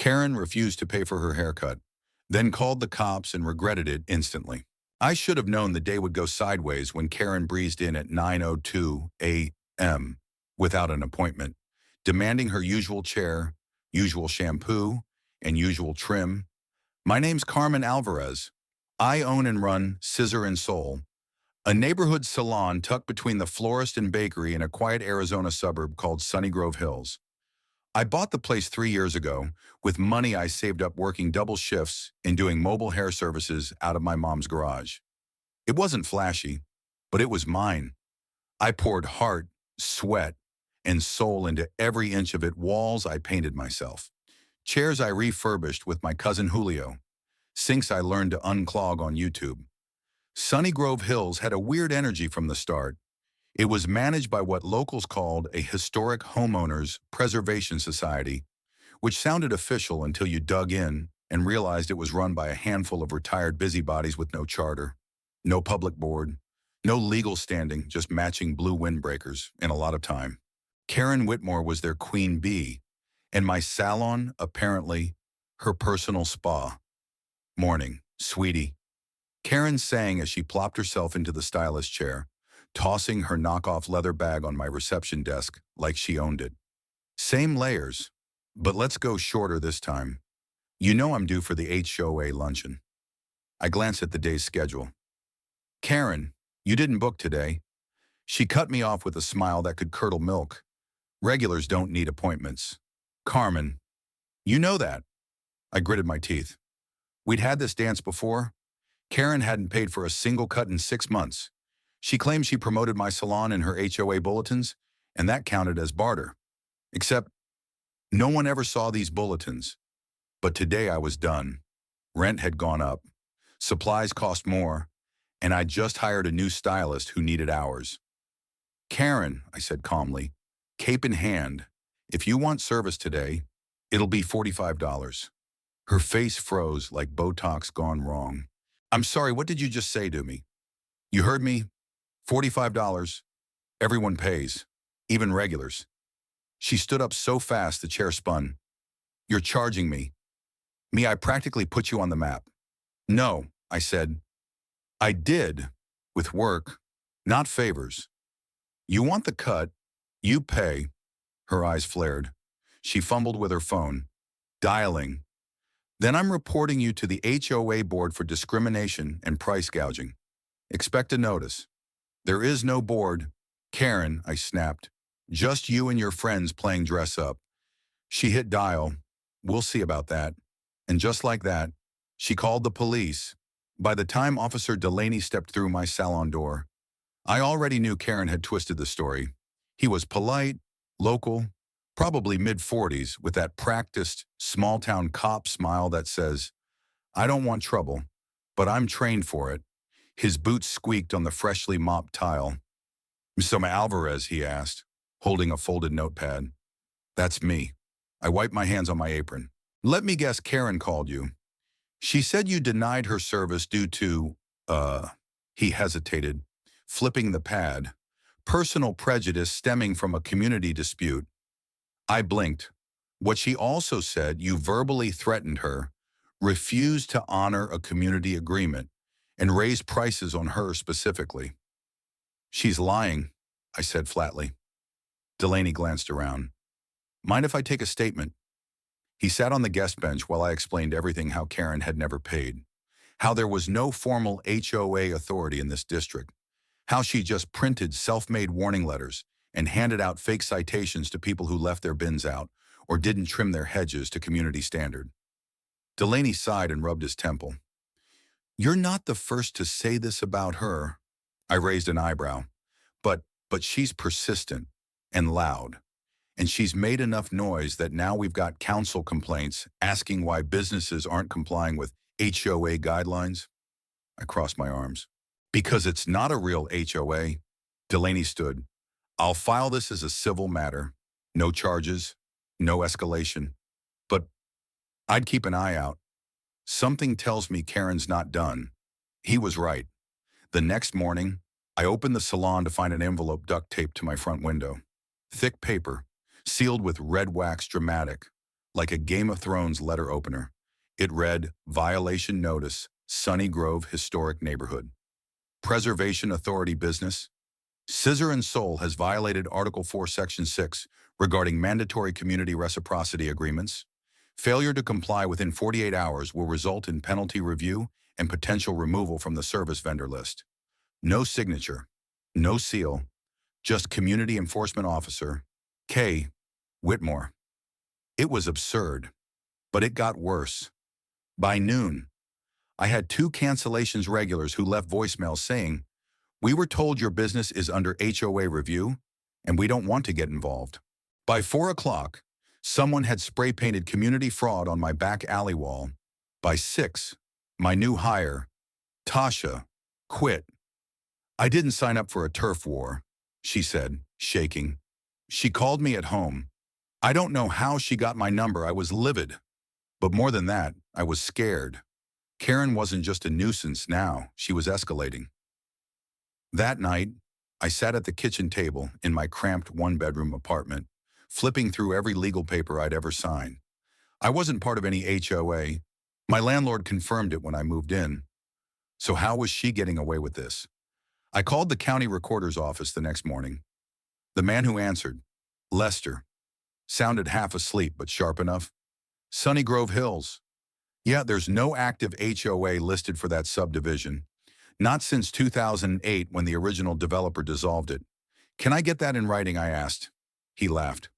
Karen refused to pay for her haircut, then called the cops and regretted it instantly. I should have known the day would go sideways when Karen breezed in at 9:02 a.m. without an appointment, demanding her usual chair, usual shampoo, and usual trim. My name's Carmen Alvarez. I own and run Scissor and Soul, a neighborhood salon tucked between the florist and bakery in a quiet Arizona suburb called Sunny Grove Hills. I bought the place 3 years ago with money I saved up working double shifts and doing mobile hair services out of my mom's garage. It wasn't flashy, but it was mine. I poured heart, sweat, and soul into every inch of it. Walls I painted myself. Chairs I refurbished with my cousin Julio. Sinks I learned to unclog on YouTube. Sunny Grove Hills had a weird energy from the start. It was managed by what locals called a Historic Homeowners Preservation Society, which sounded official until you dug in and realized it was run by a handful of retired busybodies with no charter, no public board, no legal standing, just matching blue windbreakers and a lot of time. Karen Whitmore was their queen bee, and my salon, apparently, her personal spa. Morning, sweetie. Karen sang as she plopped herself into the stylist chair, tossing her knockoff leather bag on my reception desk like she owned it. Same layers, but let's go shorter this time. You know I'm due for the HOA luncheon. I glanced at the day's schedule. Karen, you didn't book today. She cut me off with a smile that could curdle milk. Regulars don't need appointments. Carmen, you know that. I gritted my teeth. We'd had this dance before. Karen hadn't paid for a single cut in 6 months. She claimed she promoted my salon in her HOA bulletins, and that counted as barter. Except, no one ever saw these bulletins. But today I was done. Rent had gone up. Supplies cost more, and I just hired a new stylist who needed hours. Karen, I said calmly, cape in hand, if you want service today, it'll be $45. Her face froze like Botox gone wrong. I'm sorry, what did you just say to me? You heard me? $45. Everyone pays, even regulars. She stood up so fast the chair spun. You're charging me. I practically put you on the map. No, I said. I did, with work, not favors. You want the cut, you pay. Her eyes flared. She fumbled with her phone, dialing. Then I'm reporting you to the HOA board for discrimination and price gouging. Expect a notice. There is no board. Karen, I snapped. Just you and your friends playing dress up. She hit dial. We'll see about that. And just like that, she called the police. By the time Officer Delaney stepped through my salon door, I already knew Karen had twisted the story. He was polite, local, probably mid-40s, with that practiced, small-town cop smile that says, I don't want trouble, but I'm trained for it. His boots squeaked on the freshly mopped tile. Miss Alvarez, he asked, holding a folded notepad. That's me. I wiped my hands on my apron. Let me guess Karen called you. She said you denied her service due to, he hesitated, flipping the pad, personal prejudice stemming from a community dispute. I blinked. What she also said, you verbally threatened her, refused to honor a community agreement, and raised prices on her specifically. She's lying, I said flatly. Delaney glanced around. Mind if I take a statement? He sat on the guest bench while I explained everything how Karen had never paid, how there was no formal HOA authority in this district, how she just printed self-made warning letters and handed out fake citations to people who left their bins out or didn't trim their hedges to community standard. Delaney sighed and rubbed his temple. You're not the first to say this about her. I raised an eyebrow. But she's persistent and loud. And she's made enough noise that now we've got council complaints asking why businesses aren't complying with HOA guidelines. I crossed my arms. Because it's not a real HOA. Delaney stood. I'll file this as a civil matter. No charges, no escalation. But I'd keep an eye out. Something tells me Karen's not done. He was right. The next morning, I opened the salon to find an envelope duct taped to my front window. Thick paper, sealed with red wax dramatic. like a Game of Thrones letter opener. It read, "Violation Notice, Sunny Grove Historic Neighborhood. Preservation Authority Business. Scissor and Soul has violated Article 4, Section 6 regarding mandatory community reciprocity agreements. Failure to comply within 48 hours will result in penalty review and potential removal from the service vendor list. No signature, no seal, just Community Enforcement Officer, K. Whitmore." It was absurd, but it got worse. By noon, I had 2 cancellations regulars who left voicemails saying, "We were told your business is under HOA review, and we don't want to get involved." By 4 o'clock, someone had spray-painted community fraud on my back alley wall. By 6, my new hire, Tasha, quit. "I didn't sign up for a turf war," she said, shaking. "She called me at home. I don't know how she got my number. I was livid. But more than that, I was scared. Karen wasn't just a nuisance now, she was escalating." That night, I sat at the kitchen table in my cramped one-bedroom apartment, flipping through every legal paper I'd ever signed. I wasn't part of any HOA. My landlord confirmed it when I moved in. So how was she getting away with this? I called the county recorder's office the next morning. The man who answered, Lester, sounded half asleep but sharp enough. "Sunny Grove Hills. Yeah, there's no active HOA listed for that subdivision. Not since 2008 when the original developer dissolved it. Can I get that in writing?" I asked. He laughed.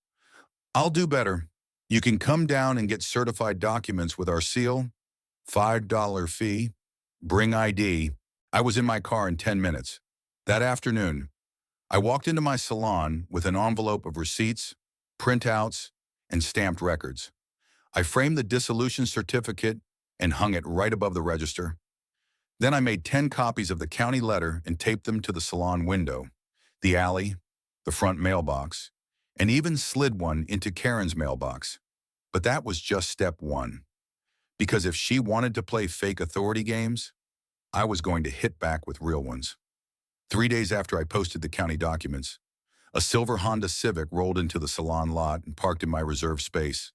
"I'll do better. You can come down and get certified documents with our seal. $5 fee. Bring ID." I was in my car in 10 minutes. That afternoon, I walked into my salon with an envelope of receipts, printouts, and stamped records. I framed the dissolution certificate and hung it right above the register. Then I made 10 copies of the county letter and taped them to the salon window, the alley, the front mailbox, and even slid one into Karen's mailbox. But that was just step 1. Because if she wanted to play fake authority games, I was going to hit back with real ones. 3 days after I posted the county documents, a silver Honda Civic rolled into the salon lot and parked in my reserved space.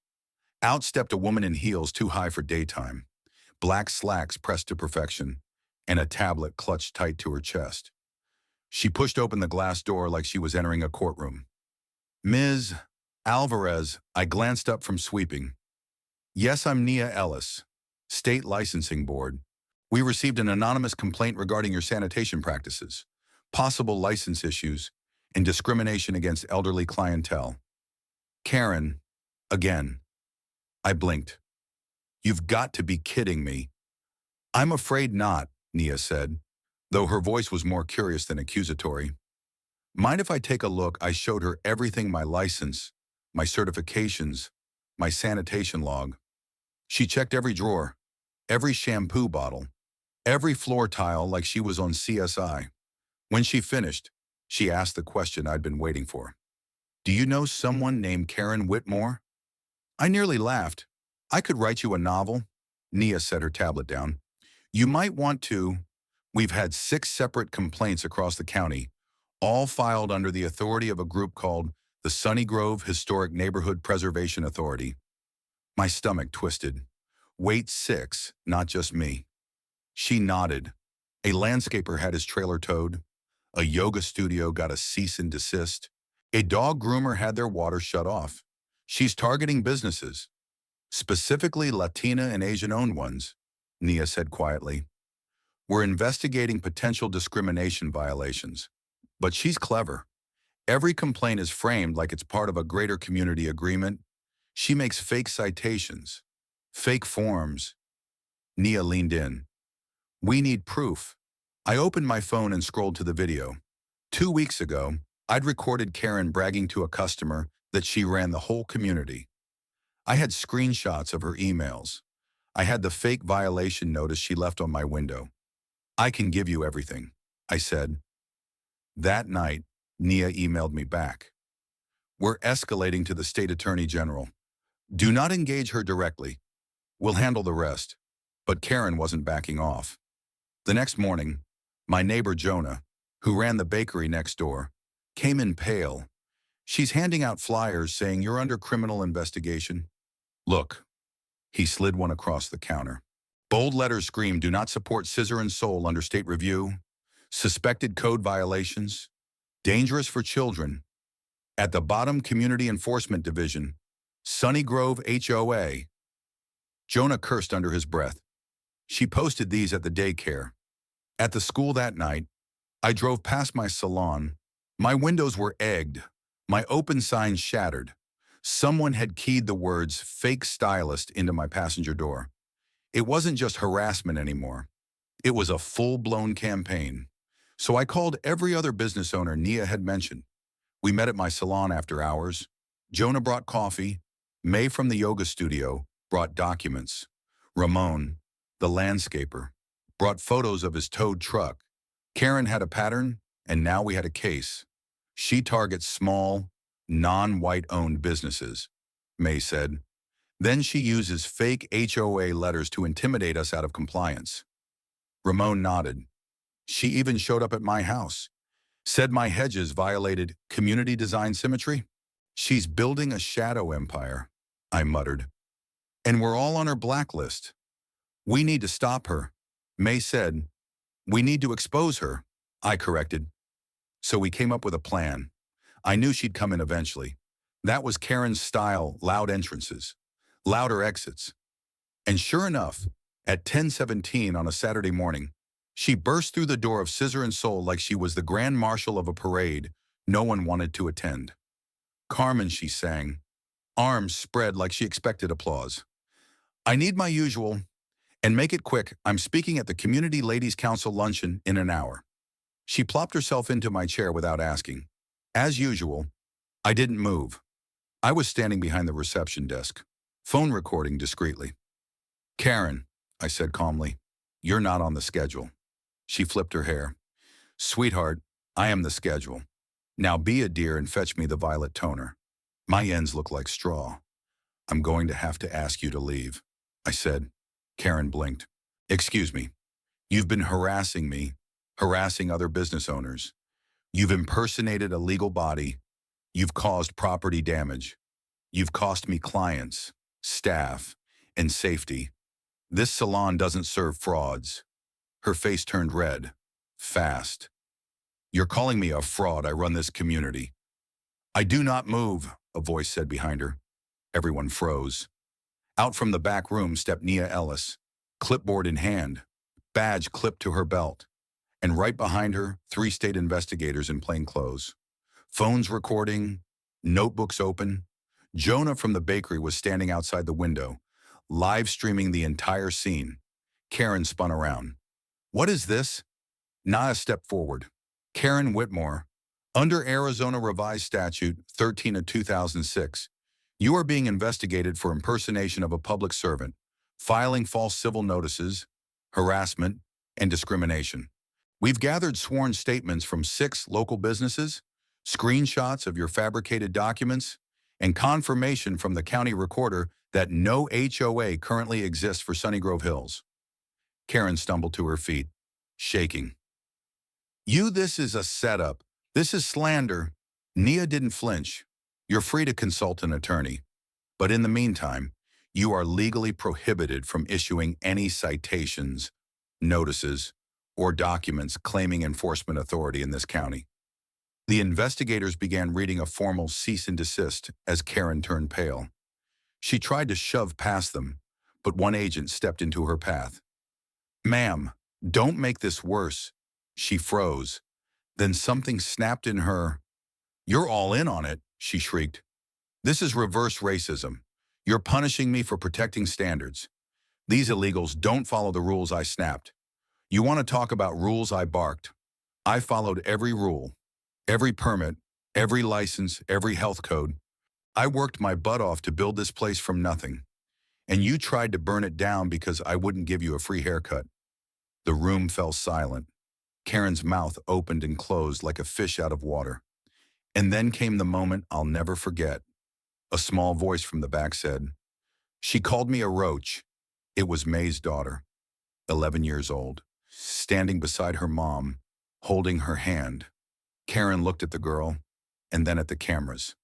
Out stepped a woman in heels too high for daytime, black slacks pressed to perfection, and a tablet clutched tight to her chest. She pushed open the glass door like she was entering a courtroom. "Ms. Alvarez," I glanced up from sweeping. "Yes, I'm Nia Ellis, State Licensing Board. We received an anonymous complaint regarding your sanitation practices, possible license issues, and discrimination against elderly clientele." "Karen, again." I blinked. "You've got to be kidding me." "I'm afraid not," Nia said, though her voice was more curious than accusatory. "Mind if I take a look?" I showed her everything: my license, my certifications, my sanitation log. She checked every drawer, every shampoo bottle, every floor tile like she was on CSI. When she finished, she asked the question I'd been waiting for. "Do you know someone named Karen Whitmore?" I nearly laughed. "I could write you a novel." Nia set her tablet down. "You might want to. We've had 6 separate complaints across the county, all filed under the authority of a group called the Sunny Grove Historic Neighborhood Preservation Authority." My stomach twisted. Wait, 6, not just me. She nodded. A landscaper had his trailer towed. A yoga studio got a cease and desist. A dog groomer had their water shut off. She's targeting businesses, specifically Latina and Asian-owned ones, Nia said quietly. "We're investigating potential discrimination violations. But she's clever. Every complaint is framed like it's part of a greater community agreement. She makes fake citations, fake forms." Nia leaned in. "We need proof." I opened my phone and scrolled to the video. 2 weeks ago, I'd recorded Karen bragging to a customer that she ran the whole community. I had screenshots of her emails. I had the fake violation notice she left on my window. "I can give you everything," I said. That night, Nia emailed me back. "We're escalating to the state attorney general. Do not engage her directly. We'll handle the rest." But Karen wasn't backing off. The next morning, my neighbor Jonah, who ran the bakery next door, came in pale. "She's handing out flyers saying you're under criminal investigation." Look, he slid one across the counter. Bold letters screamed, "Do not support Scissor and Soul under state review. Suspected code violations. Dangerous for children." At the bottom, Community Enforcement Division. Sunny Grove HOA. Jonah cursed under his breath. She posted these at the daycare. At the school that night, I drove past my salon. My windows were egged. My open sign shattered. Someone had keyed the words "fake stylist" into my passenger door. It wasn't just harassment anymore. It was a full-blown campaign. So I called every other business owner Nia had mentioned. We met at my salon after hours. Jonah brought coffee. May from the yoga studio brought documents. Ramon, the landscaper, brought photos of his towed truck. Karen had a pattern, and now we had a case. She targets small, non-white-owned businesses, May said. Then she uses fake HOA letters to intimidate us out of compliance. Ramon nodded. She even showed up at my house. Said my hedges violated community design symmetry. She's building a shadow empire, I muttered. And we're all on her blacklist. We need to stop her, May said. We need to expose her, I corrected. So we came up with a plan. I knew she'd come in eventually. That was Karen's style: loud entrances, louder exits. And sure enough, at 10:17 on a Saturday morning, she burst through the door of Scissor and Soul like she was the grand marshal of a parade no one wanted to attend. Carmen, she sang, arms spread like she expected applause. I need my usual, and make it quick. I'm speaking at the Community Ladies Council luncheon in an hour. She plopped herself into my chair without asking. As usual, I didn't move. I was standing behind the reception desk, phone recording discreetly. Karen, I said calmly, you're not on the schedule. She flipped her hair. Sweetheart, I am the schedule. Now be a dear and fetch me the violet toner. My ends look like straw. I'm going to have to ask you to leave, I said. Karen blinked. Excuse me. You've been harassing me, harassing other business owners. You've impersonated a legal body. You've caused property damage. You've cost me clients, staff, and safety. This salon doesn't serve frauds. Her face turned red, fast. You're calling me a fraud. I run this community. I do not move, a voice said behind her. Everyone froze. Out from the back room stepped Nia Ellis, clipboard in hand, badge clipped to her belt. And right behind her, 3 state investigators in plain clothes. Phones recording, notebooks open. Jonah from the bakery was standing outside the window, live streaming the entire scene. Karen spun around. What is this? Nia stepped forward. Karen Whitmore, under Arizona Revised Statute 13 of 2006, you are being investigated for impersonation of a public servant, filing false civil notices, harassment, and discrimination. We've gathered sworn statements from 6 local businesses, screenshots of your fabricated documents, and confirmation from the county recorder that no HOA currently exists for Sunny Grove Hills. Karen stumbled to her feet, shaking. This is a setup. This is slander. Nia didn't flinch. You're free to consult an attorney. But in the meantime, you are legally prohibited from issuing any citations, notices, or documents claiming enforcement authority in this county. The investigators began reading a formal cease and desist as Karen turned pale. She tried to shove past them, but one agent stepped into her path. Ma'am, don't make this worse. She froze. Then something snapped in her. You're all in on it, she shrieked. This is reverse racism. You're punishing me for protecting standards. These illegals don't follow the rules I snapped. You want to talk about rules I barked? I followed every rule, every permit, every license, every health code. I worked my butt off to build this place from nothing. And you tried to burn it down because I wouldn't give you a free haircut. The room fell silent. Karen's mouth opened and closed like a fish out of water. And then came the moment I'll never forget. A small voice from the back said, She called me a roach. It was May's daughter, 11 years old, standing beside her mom, holding her hand. Karen looked at the girl and then at the cameras.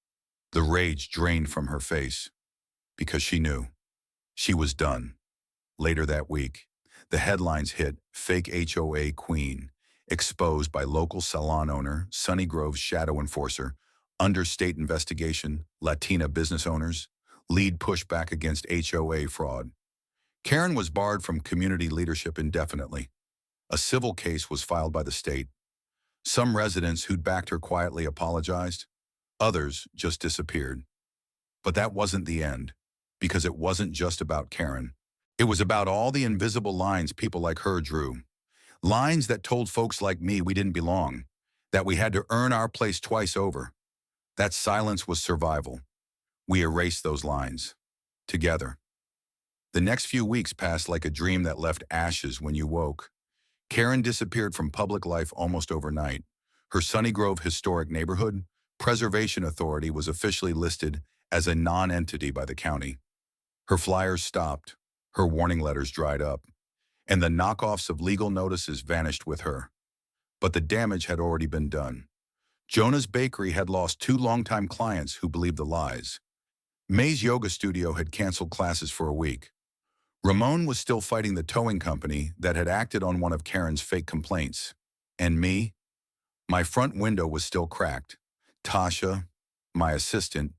The rage drained from her face because she knew. She was done. Later that week, the headlines hit fake HOA queen, exposed by local salon owner, Sunny Grove's shadow enforcer, under state investigation, Latina business owners, lead pushback against HOA fraud. Karen was barred from community leadership indefinitely. A civil case was filed by the state. Some residents who'd backed her quietly apologized. Others just disappeared. But that wasn't the end, because it wasn't just about Karen. It was about all the invisible lines people like her drew. Lines that told folks like me we didn't belong, that we had to earn our place twice over. That silence was survival. We erased those lines. Together. The next few weeks passed like a dream that left ashes when you woke. Karen disappeared from public life almost overnight. Her Sunny Grove Historic Neighborhood Preservation Authority was officially listed as a non-entity by the county. Her flyers stopped, her warning letters dried up, and the knockoffs of legal notices vanished with her. But the damage had already been done. Jonah's Bakery had lost 2 longtime clients who believed the lies. May's yoga studio had canceled classes for a week. Ramon was still fighting the towing company that had acted on one of Karen's fake complaints. And me? My front window was still cracked. Tasha, my assistant,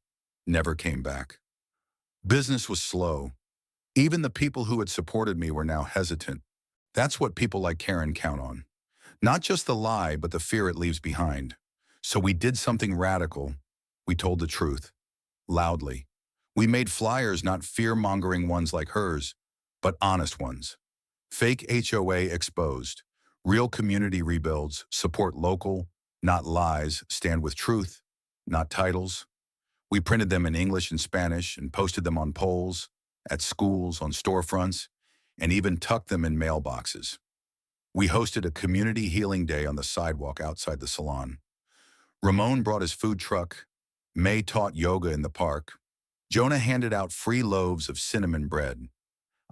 never came back. Business was slow. Even the people who had supported me were now hesitant. That's what people like Karen count on. Not just the lie, but the fear it leaves behind. So we did something radical. We told the truth. Loudly. We made flyers, not fear-mongering ones like hers, but honest ones. Fake HOA exposed. Real community rebuilds. Support local, not lies. Stand with truth, not titles. We printed them in English and Spanish and posted them on poles, at schools, on storefronts, and even tucked them in mailboxes. We hosted a community healing day on the sidewalk outside the salon. Ramon brought his food truck. May taught yoga in the park. Jonah handed out free loaves of cinnamon bread.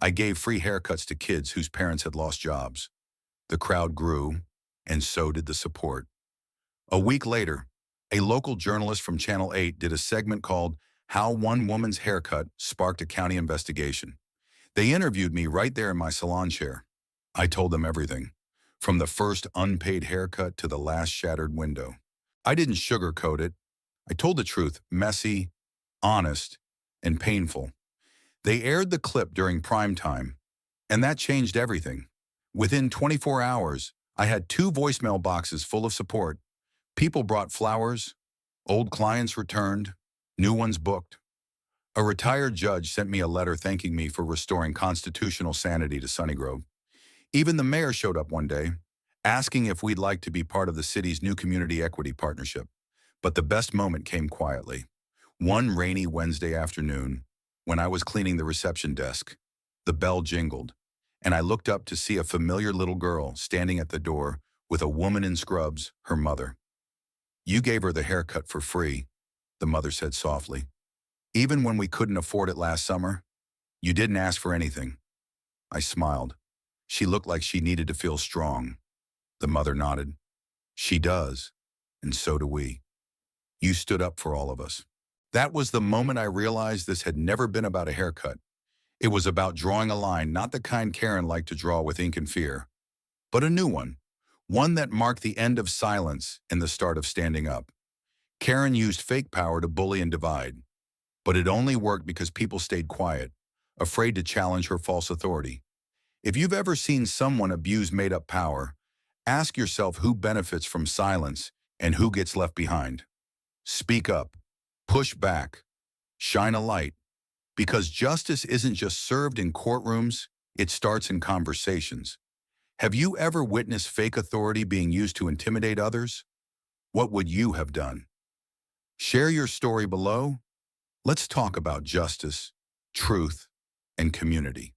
I gave free haircuts to kids whose parents had lost jobs. The crowd grew, and so did the support. A week later, a local journalist from Channel 8 did a segment called How One Woman's Haircut Sparked a County Investigation. They interviewed me right there in my salon chair. I told them everything, from the first unpaid haircut to the last shattered window. I didn't sugarcoat it. I told the truth, messy, honest, and painful. They aired the clip during prime time, and that changed everything. Within 24 hours, I had 2 voicemail boxes full of support. People brought flowers, old clients returned, new ones booked. A retired judge sent me a letter thanking me for restoring constitutional sanity to Sunny Grove. Even the mayor showed up one day, asking if we'd like to be part of the city's new community equity partnership. But the best moment came quietly. One rainy Wednesday afternoon, when I was cleaning the reception desk, the bell jingled, and I looked up to see a familiar little girl standing at the door with a woman in scrubs, her mother. "You gave her the haircut for free," the mother said softly. "Even when we couldn't afford it last summer, you didn't ask for anything." I smiled. She looked like she needed to feel strong. The mother nodded. "She does, and so do we. You stood up for all of us." That was the moment I realized this had never been about a haircut. It was about drawing a line, not the kind Karen liked to draw with ink and fear, but a new one. One that marked the end of silence and the start of standing up. Karen used fake power to bully and divide, but it only worked because people stayed quiet, afraid to challenge her false authority. If you've ever seen someone abuse made-up power, ask yourself who benefits from silence and who gets left behind. Speak up. Push back. Shine a light. Because justice isn't just served in courtrooms, it starts in conversations. Have you ever witnessed fake authority being used to intimidate others? What would you have done? Share your story below. Let's talk about justice, truth, and community.